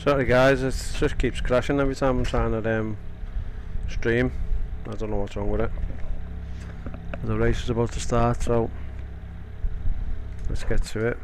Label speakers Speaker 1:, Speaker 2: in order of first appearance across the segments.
Speaker 1: Sorry guys, it just keeps crashing every time I'm trying to stream. I don't know what's wrong with it. The race is about to start, so let's get to it.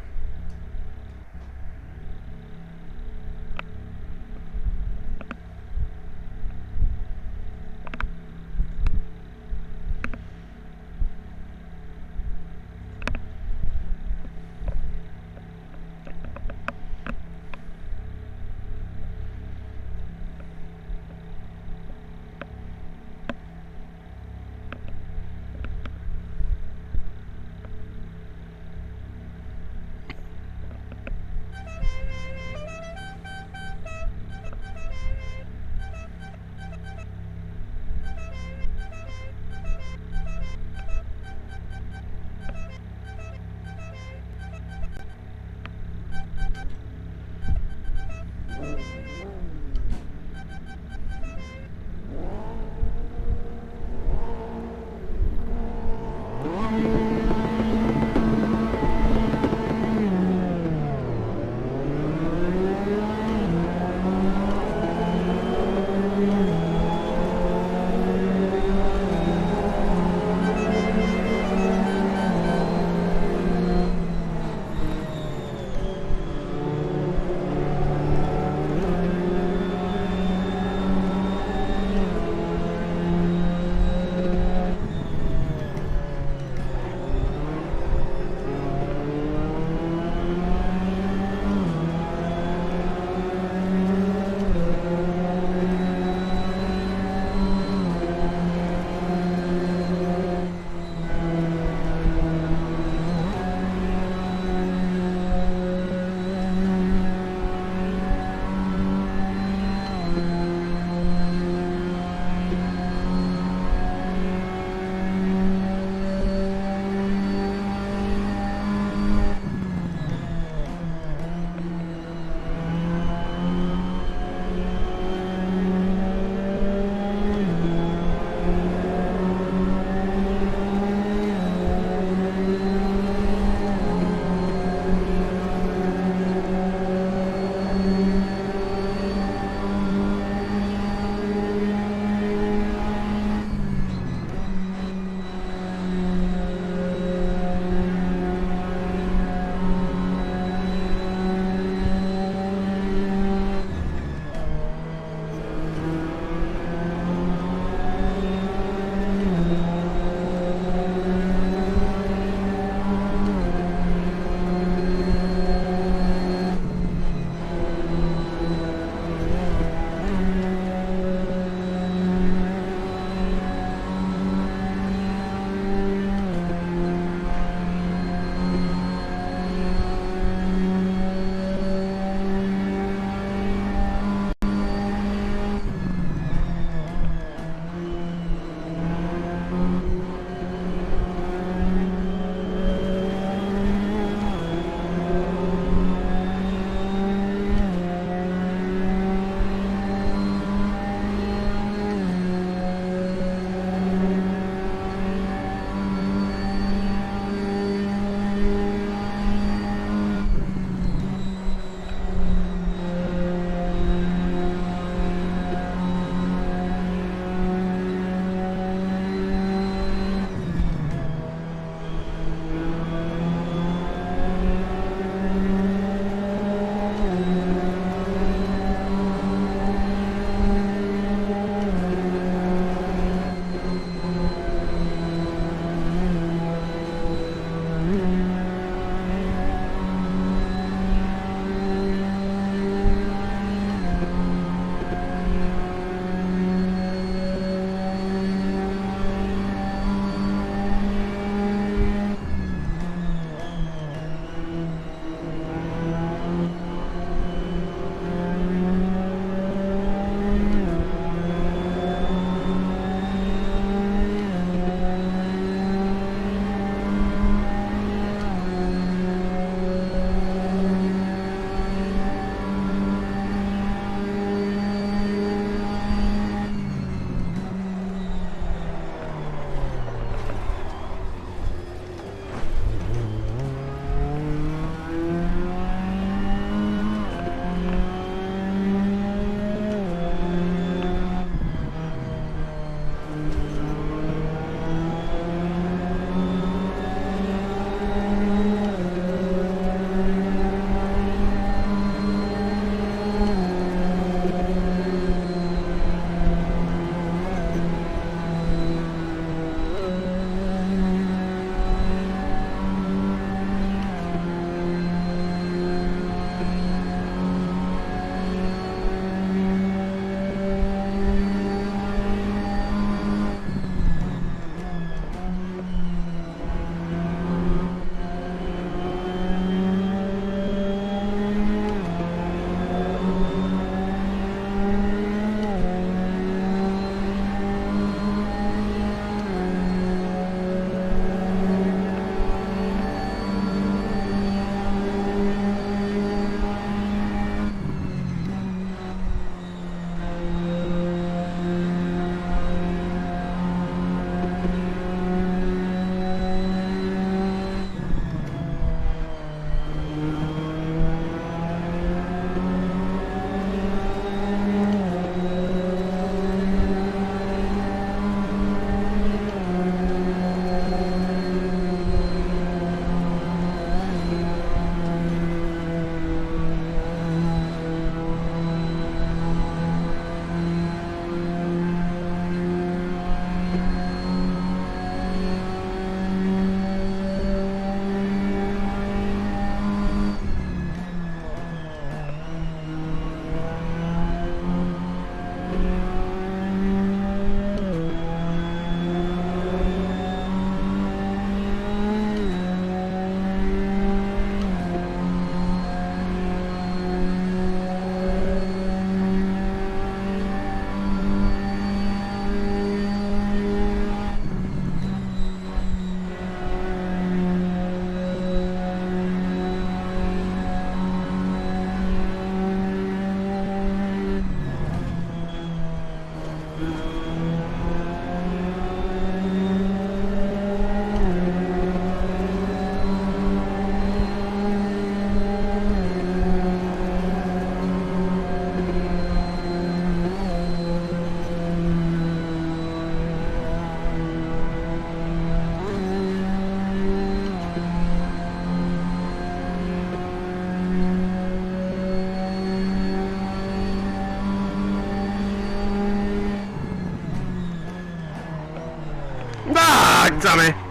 Speaker 1: back, Tommy!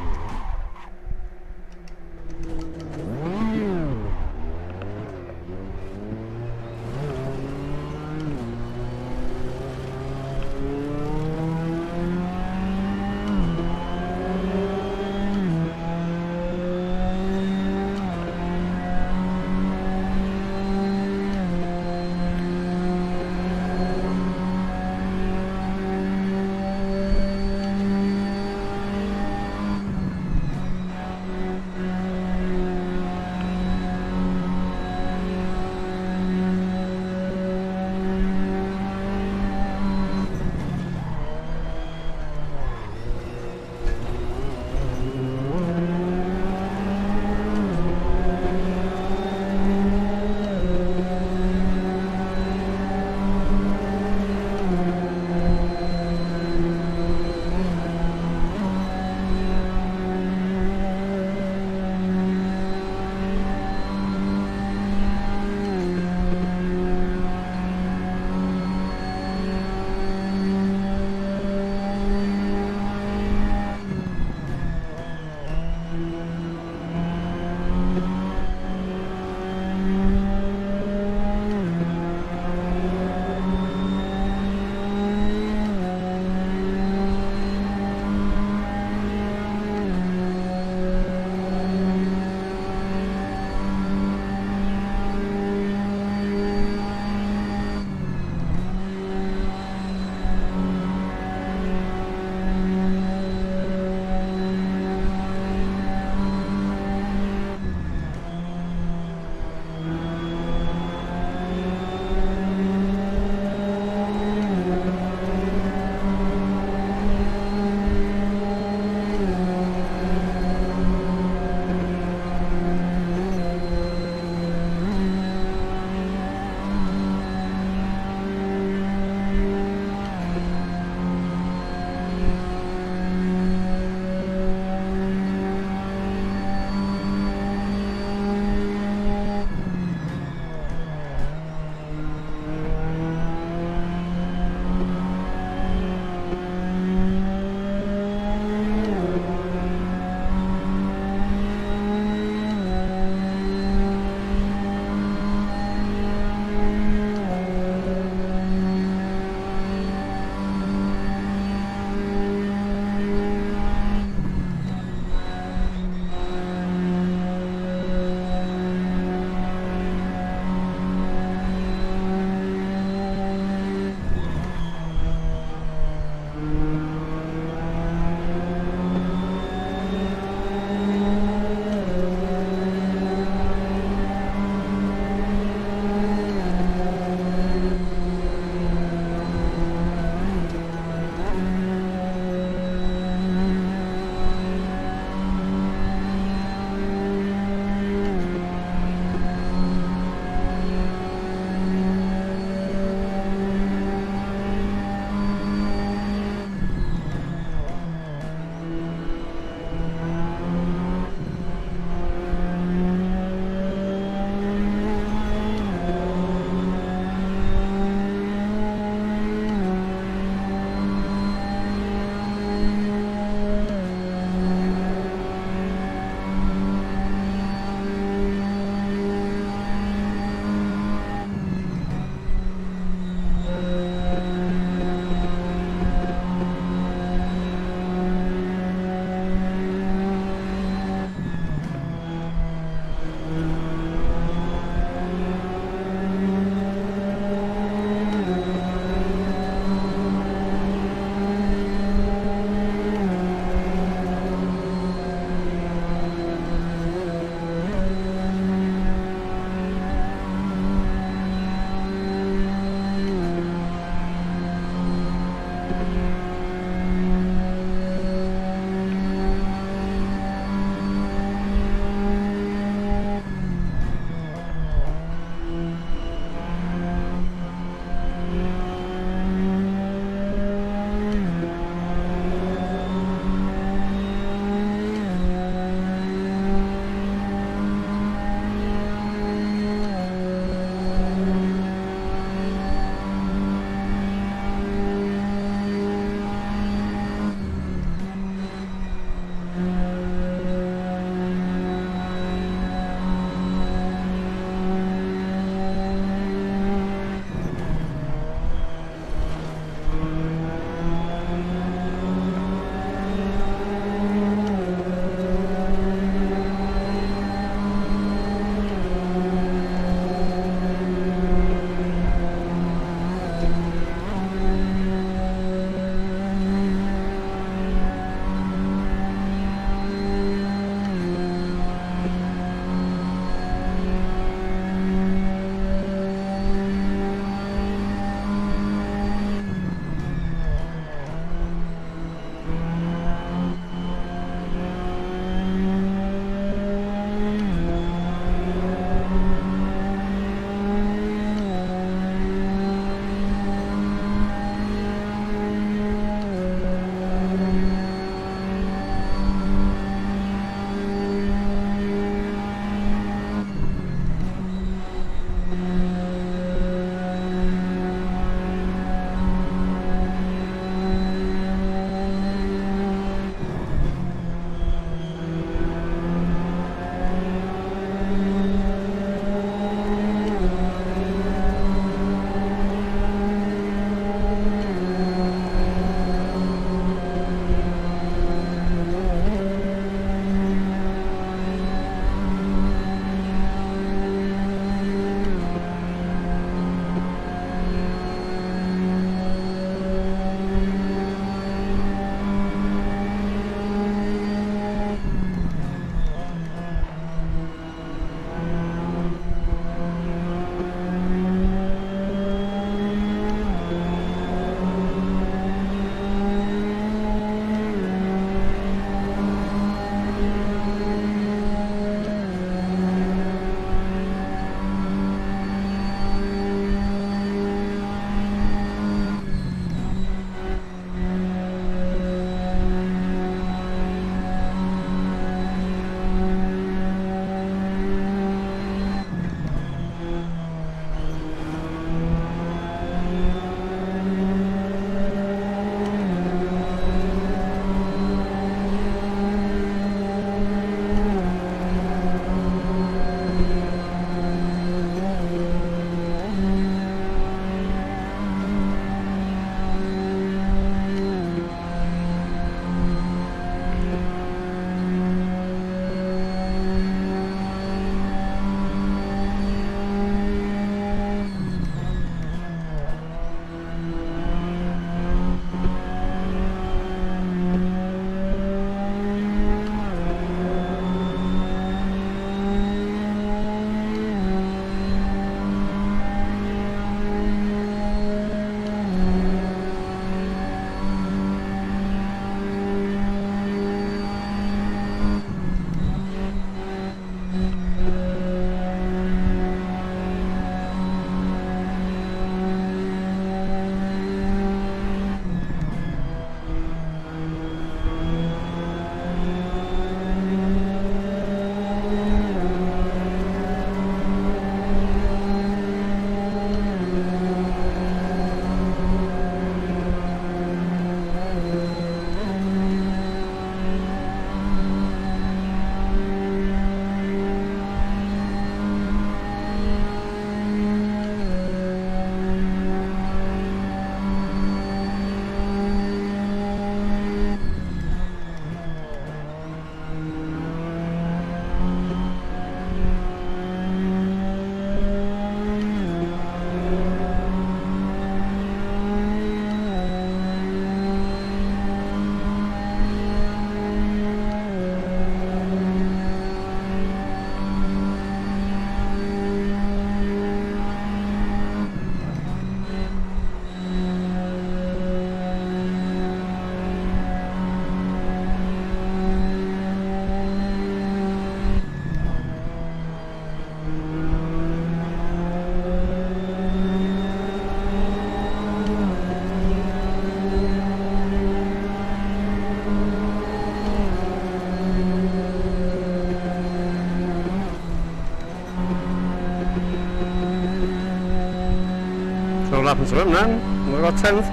Speaker 1: happened to him then. We got 10th.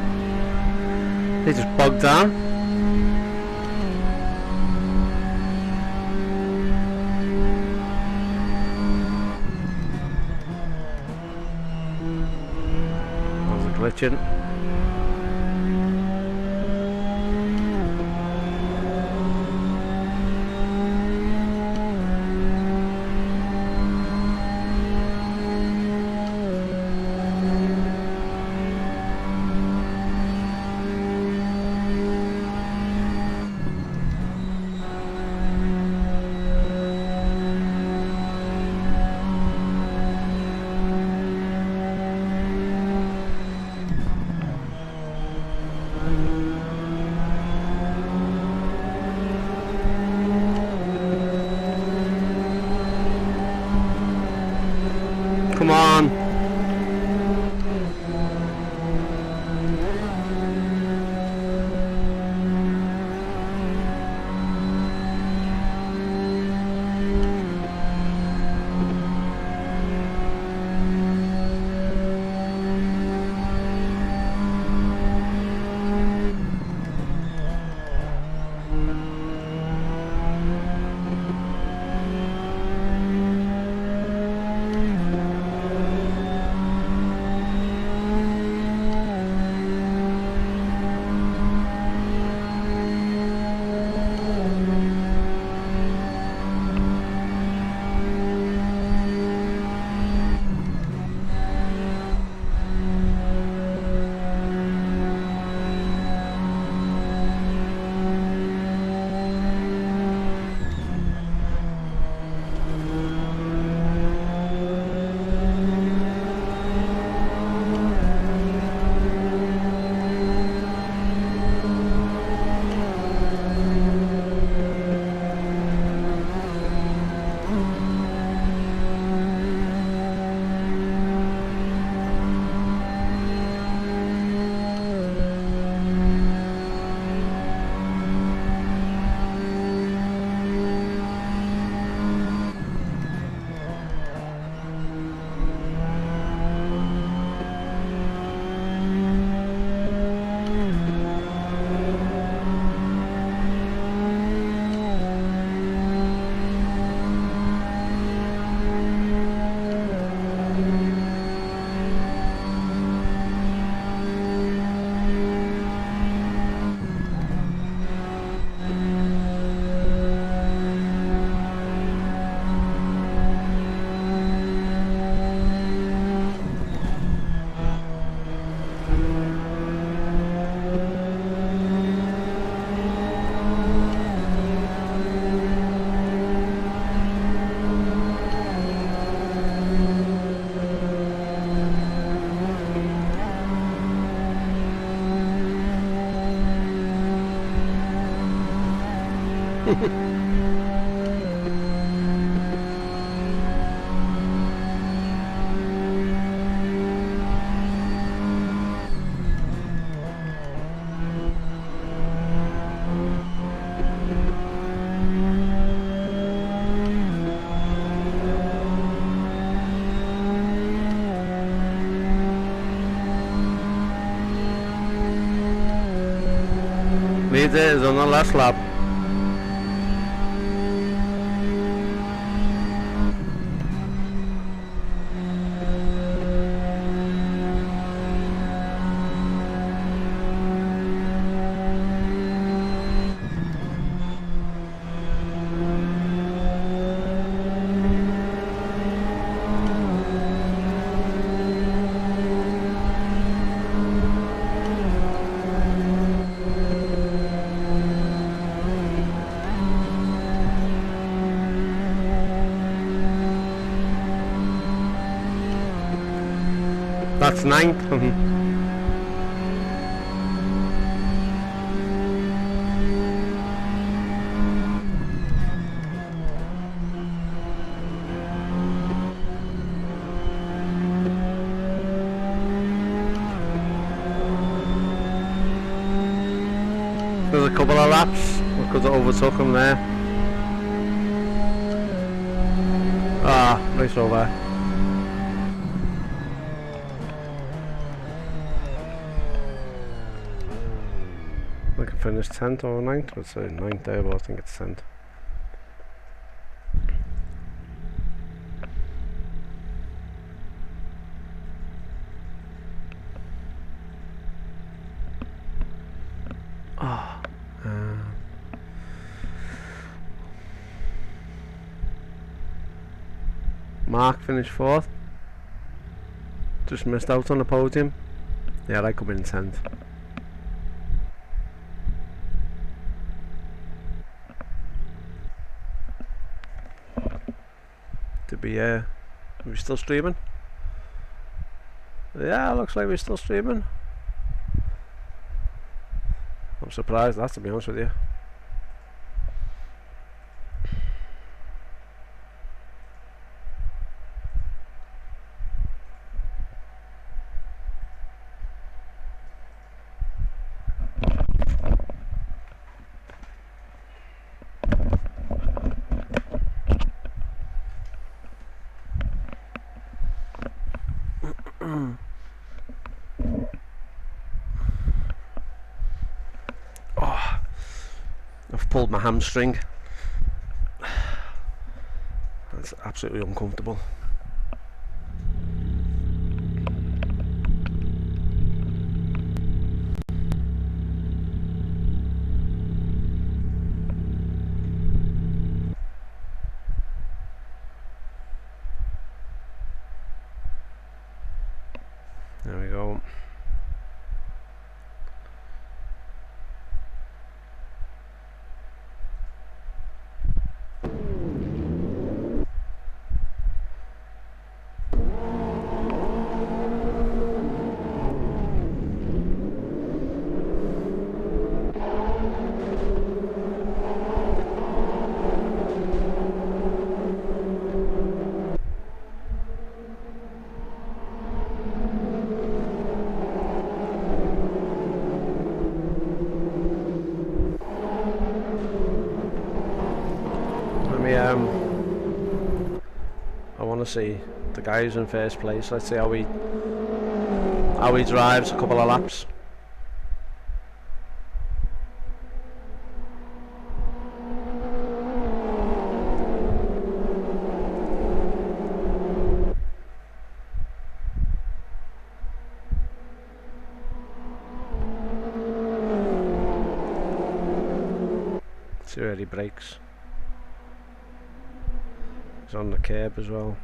Speaker 1: He just bogged down. That was a glitching. Come on. Leader is on the last lap. That's 9th. There's a couple of laps. We could have overtook him there. Ah, race over. finished 10th or 9th? I'd say 9th there, but I think it's 10th. Oh, Mark finished 4th. Just missed out on the podium. Yeah, I come in 10th. Are we still streaming? Yeah, looks like we're still streaming. I'm surprised that, to be honest with you. Oh, I've pulled my hamstring. That's absolutely uncomfortable. There we go. I want to see the guy who's in first place. Let's see how he drives a couple of laps. See where he brakes. He's on the curb as well.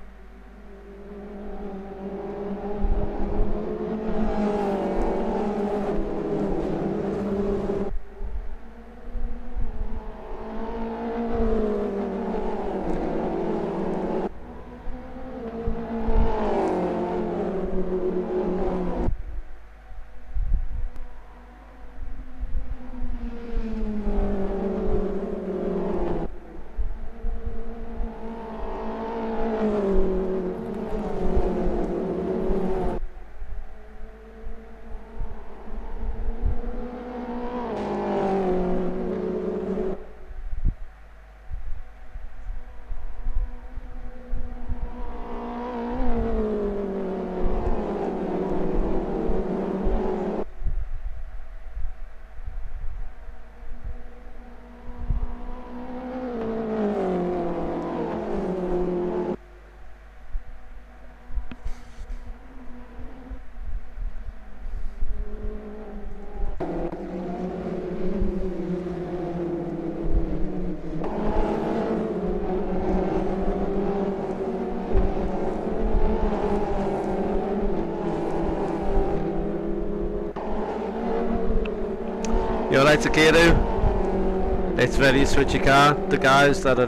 Speaker 1: You alright, Takeru? It's ready to switch your car. The guys that are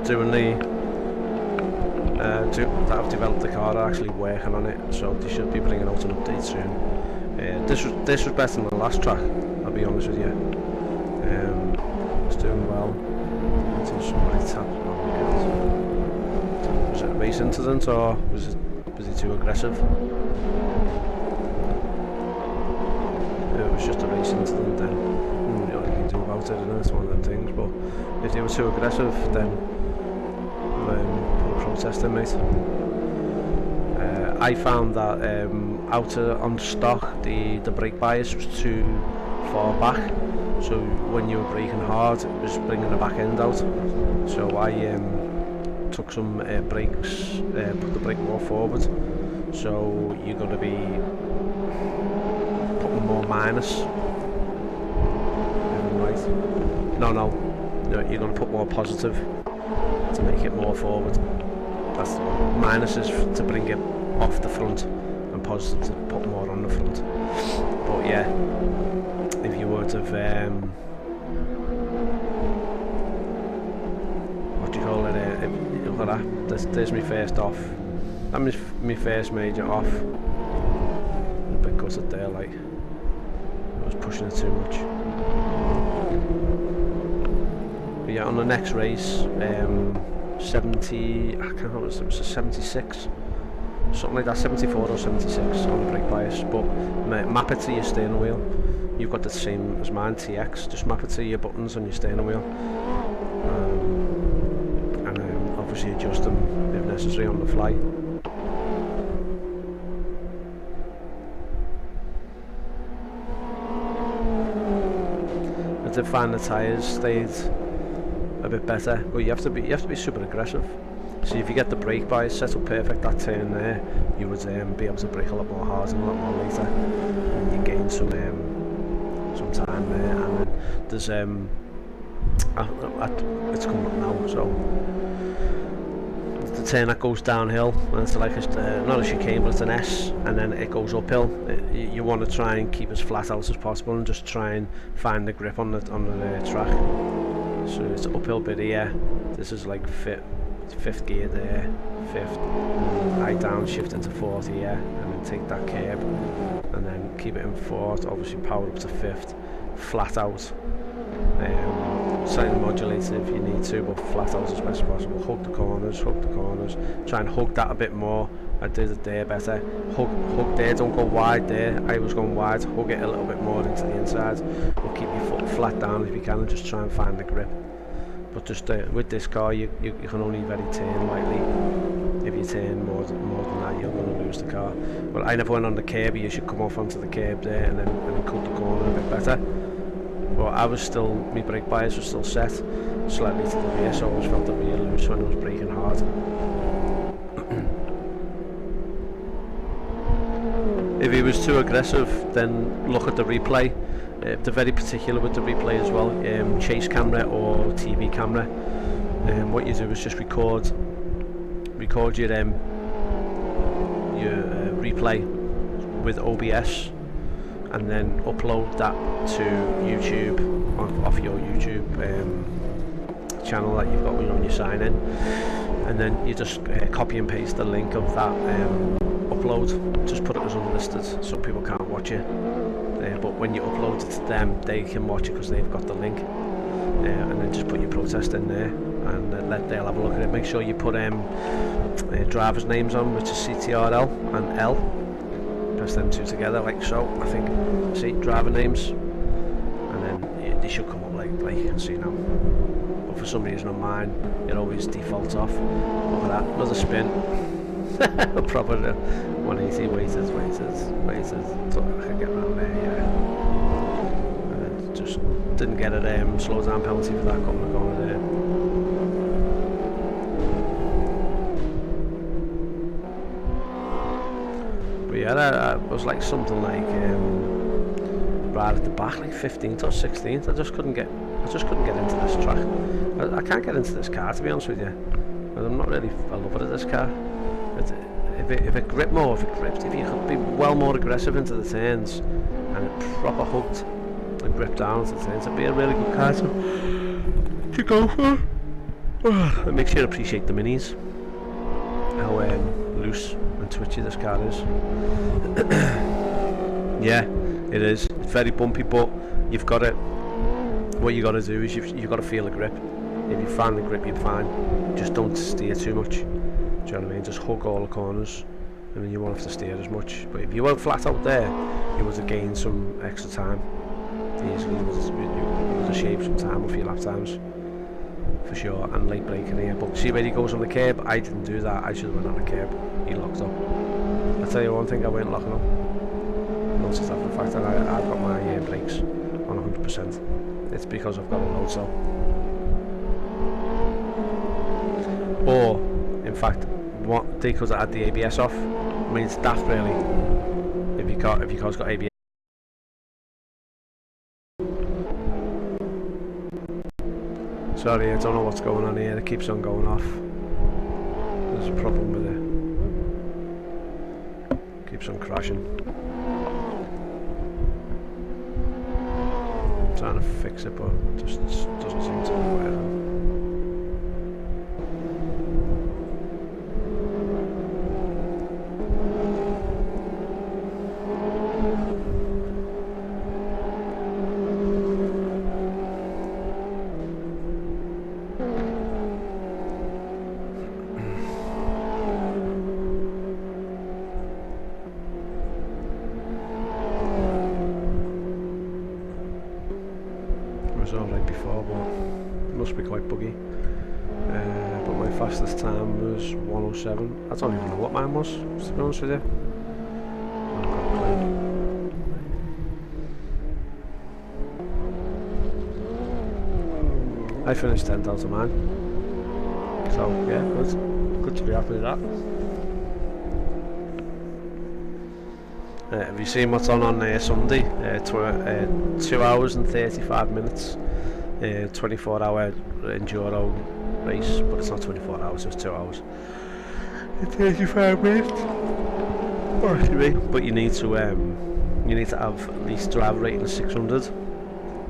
Speaker 1: doing the that have developed the car are actually working on it, so they should be bringing out an update soon. This was better than the last track, I'll be honest with you. It's doing well until somebody tapped. Was it a race incident or was he too aggressive? It was just a race incident then. You know what you can do about it, and it's one of them things. But if they were too aggressive, then put a protest in, mate. I found that out on stock the brake bias was too far back, so when you were braking hard it was bringing the back end out. So I took some brakes, put the brake more forward, so you're going to be putting more minus. Right? No, you're going to put more positive to make it more forward. That's the one. Minus is to bring it off the front, and positive to put more on the front. But yeah, if you were to what do you call it? Look at that. There's my first off. That was my first major off. A bit gutted there, like I was pushing it too much. But yeah, on the next race, 70, I can't remember, it was a 76, something like that, 74 or 76 on the brake bias. But map it to your steering wheel. You've got the same as mine, TX. Just map it to your buttons on your steering wheel, and obviously adjust them if necessary on the fly. I did find the tyres stayed a bit better, but you have to be super aggressive. So if you get the brake bias set up perfect, that turn there, you would be able to brake a lot more hard and a lot more later, and you gain some time there. And then there's it's coming up now, so the turn that goes downhill, and it's like not a chicane, but it's an S, and then it goes uphill. You want to try and keep as flat out as possible and just try and find the grip on the track. So it's an uphill bit here. This is like fifth gear there, fifth, high down, shift into fourth here, and then take that curb, and then keep it in fourth, obviously power up to fifth, flat out, slightly modulated if you need to, but flat out as best as possible. Hug the corners, try and hug that a bit more. I did it there better. Hug there, don't go wide there. I was going wide, hug it a little bit more into the inside, but keep your foot flat down if you can, and just try and find the grip. But just with this car, you can only very turn lightly. If you turn more than that, you're going to lose the car. Well, I never went on the curb. You should come off onto the curb there and then cut the corner a bit better. But I was still, my brake bias was still set slightly to the rear, so I always felt a bit loose when I was braking hard. If he was too aggressive, then look at the replay. They're very particular with the replay as well. Chase camera or TV camera. What you do is just record your replay with OBS, and then upload that to YouTube off your YouTube channel that you've got when you sign in, and then you just copy and paste the link of that upload. Just put it as unlisted so people can't watch it. But when you upload it to them, they can watch it because they've got the link, and then just put your protest in there, and they'll have a look at it. Make sure you put drivers' names on, which is CTRL and L. Press them two together like so. I think, see, driver names, and then they should come up like you can see now. But for some reason on mine, it always defaults off. Look at that, another spin. Proper 180, waited. Thought I could get around there, yeah. Just didn't get a slow down penalty for that coming the corner there. But yeah, I was like something like right at the back, like 15th or 16th. I just couldn't get into this track. I can't get into this car, to be honest with you. I'm not really a lover of this car. If it gripped more, if you could be well more aggressive into the turns and it proper hooked and gripped down into the turns, it'd be a really good car to go for. It makes you appreciate the minis, how loose and twitchy this car is. Yeah, it is. It's very bumpy, but you've got it. What you got to do is you've got to feel the grip. If you find the grip, you're fine. Just don't steer too much. Do you know what I mean? Just hug all the corners, and then you won't have to steer as much. But if you went flat out there, you would have gained some extra time. Easily, you would have shaved some time off your lap times, for sure. And late braking here. But see where he goes on the curb? I didn't do that. I should have went on the curb. He locked up. I'll tell you one thing, I went locking up. Noticed that for the fact that I've got my brakes on 100%. it's because I've got a load cell. Or, in fact, what because I had the ABS off. I mean, it's daft really. If your car's got ABS. Sorry, I don't know what's going on here. It keeps on going off. There's a problem with it. Keeps on crashing. I'm trying to fix it, but it just doesn't seem to be working. Alright before, but it must be quite buggy. But my fastest time was 107. I don't even know what mine was, to be honest with you. I've got a clue. I finished 10th out of mine. So yeah, good to be happy with that. Have you seen what's on Sunday? 2 hours and 35 minutes. 24-hour enduro race, but it's not 24 hours, it's 2 hours and 35 minutes. Oh, excuse me. But you need to have at least driver rating of 600.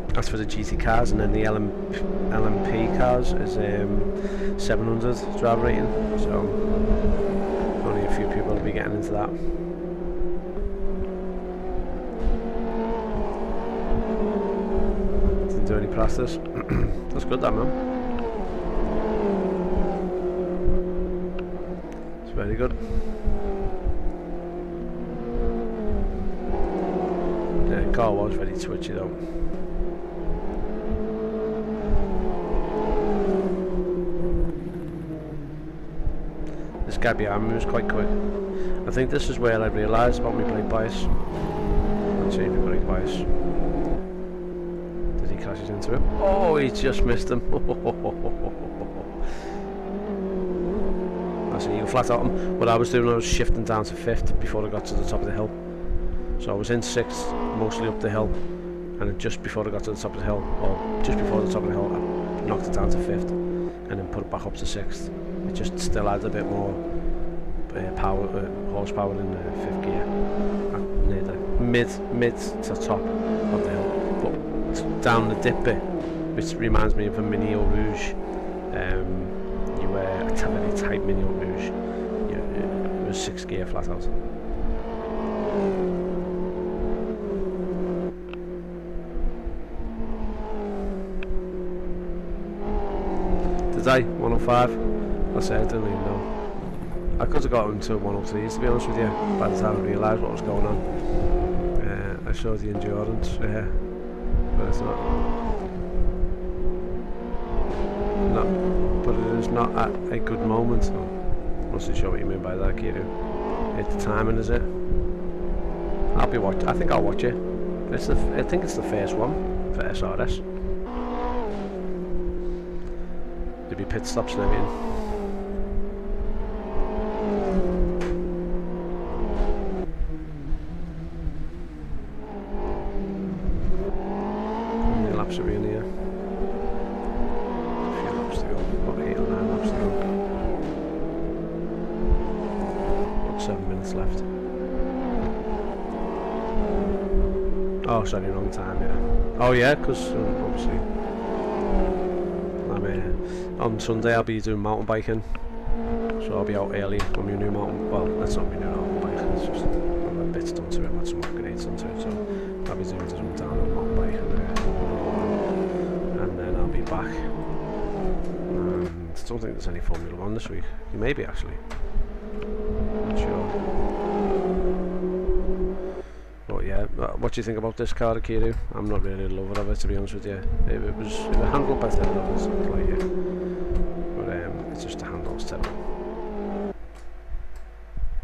Speaker 1: That's for the GT cars, and then the LMP cars is 700 driver rating. So only a few people will be getting into that. Do any practice. That's good, that man. It's very good. Yeah, the car was very twitchy though. This guy behind me was quite quick. I think this is where I realised about my brake bias. Let's see if my brake bias. Crashes into him. Oh, he just missed him. I see you flat out him. What I was doing, I was shifting down to 5th before I got to the top of the hill. So I was in 6th, mostly up the hill, and then just before I got to the top of the hill, or just before the top of the hill, I knocked it down to 5th, and then put it back up to 6th. It just still had a bit more horsepower in 5th gear, near the mid to top of the hill. But down the dip bit, which reminds me of a Mini Eau Rouge. You were a very tight Mini Eau Rouge. It was 6 gear flat out. Did I? 105? I said I didn't even know. I could have got into 103s, to be honest with you, by the time I realised what was going on. I showed the endurance, yeah. But it's not. No, but it is not at a good moment. So I'm not so sure what you mean by that, Kiru. It's the timing, is it? I'll be watching. I think I'll watch it. I think it's the first one for SRS. There'll be pit stops and everything. Laps are in here. A few laps to go. About 8 or 9 laps to go. About 7 minutes left. Oh, sorry, wrong time, yeah. Oh yeah, because obviously on Sunday I'll be doing mountain biking. So I'll be out early on my new mountain. Well, that's not my new mountain bike, it's just I've got bits done to it, I've had some upgrades done to it, so I'll be doing some down on a mountain bike and then I'll be back. And I don't think there's any Formula 1 this week. You may be actually. Not sure. But yeah, what do you think about this car, Kiru? I'm not really a lover of it, to be honest with you. If it handled better than others, I'd like it. But it's just the handle's terrible.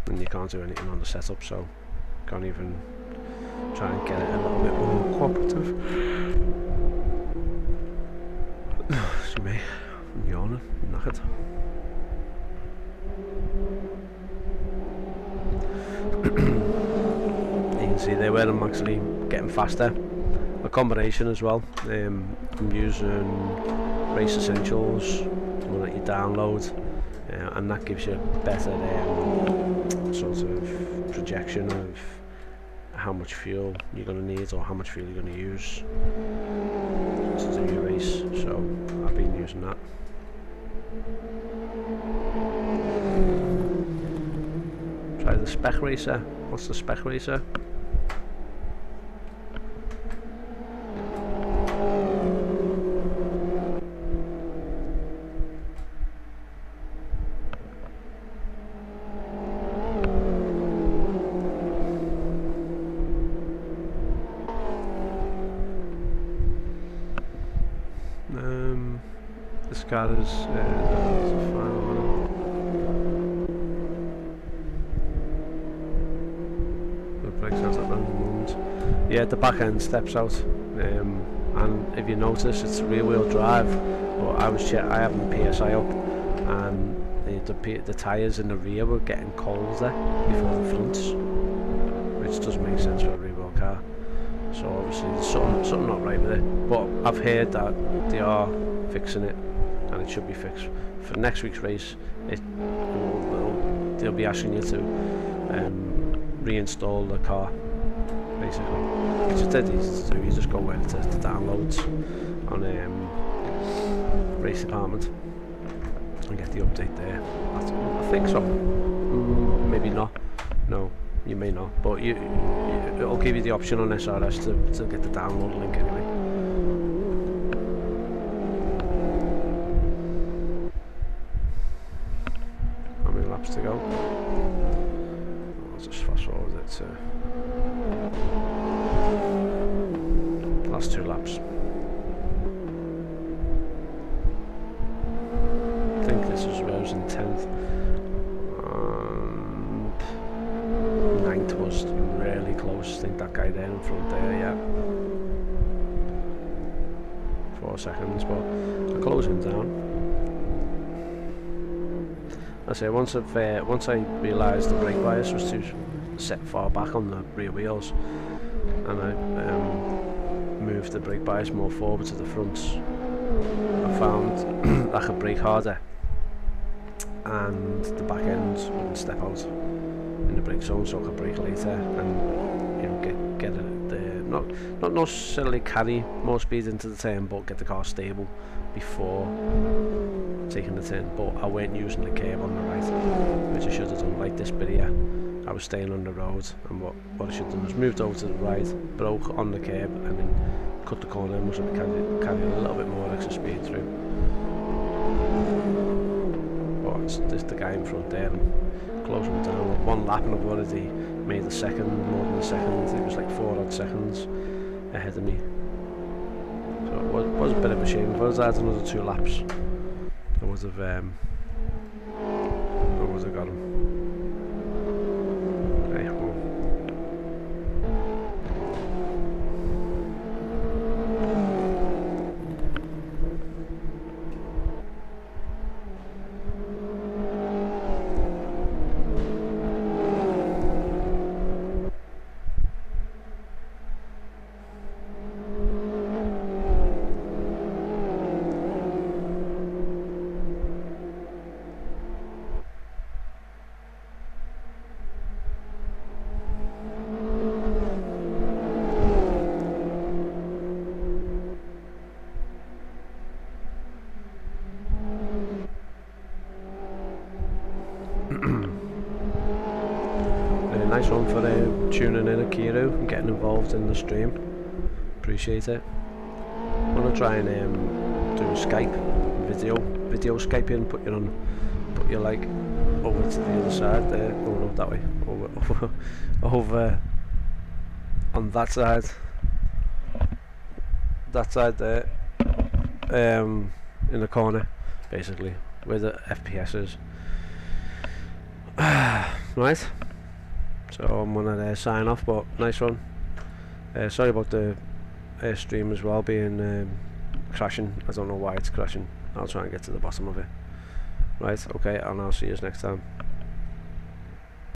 Speaker 1: And you can't do anything on the setup, so can't even try and get it a little bit more cooperative. knackered. You can see there where I'm actually getting faster. A combination as well. I'm using Race Essentials, one that you download, and that gives you a better sort of projection of how much fuel you're going to need or how much fuel you're going to use to do your race. So I've been using that. Try the spec racer. What's the spec racer? This car is a final one. The brakes out at random moments. Yeah, the back end steps out, and if you notice, it's rear wheel drive. But I have the PSI up, and the tyres in the rear were getting colder before the fronts, which doesn't make sense for a rear wheel car. So obviously there's something not right with it. But I've heard that they are fixing it, and it should be fixed for next week's race. They'll be asking you to reinstall the car, basically. It's dead easy to do. You just go where it says the downloads on race department and get the update there. I think so. Maybe not. No, you may not. But it'll give you the option on SRS to get the download link anyway. Laps to go. I'll just fast forward it to last 2 laps. I think this is where I was in 10th. 9th was really close. I think that guy there in front there, yeah. 4 seconds, but I'm closing down. I say once I realised the brake bias was too set far back on the rear wheels, and I moved the brake bias more forward to the fronts, I found I could brake harder, and the back end wouldn't step out in the brake zone, so I could brake later and get it there. Not necessarily carry more speed into the turn, but get the car stable before taking the turn. But I weren't using the curb on the right, which I should have done. Like this bit here, I was staying on the road, and what I should have done was moved over to the right, broke on the curb, and then cut the corner and must have carried a little bit more extra speed through. But it's just the guy in front there, and closing him down with 1 lap, and I've already made a second, more than a second. It was like 4 odd seconds ahead of me. So it was a bit of a shame. If I was had another 2 laps, I would have got him. Hey, well. Nice one for tuning in, Akiru, and getting involved in the stream. Appreciate it. I'm gonna try and do a Skype video Skyping. Put your like over to the other side there. Oh no, that way. Over on that side. That side there. In the corner, basically, where the FPS is. Right. So I'm gonna sign off, but nice one. Sorry about the stream as well being crashing. I don't know why it's crashing. I'll try and get to the bottom of it. Right, okay, and I'll see you next time.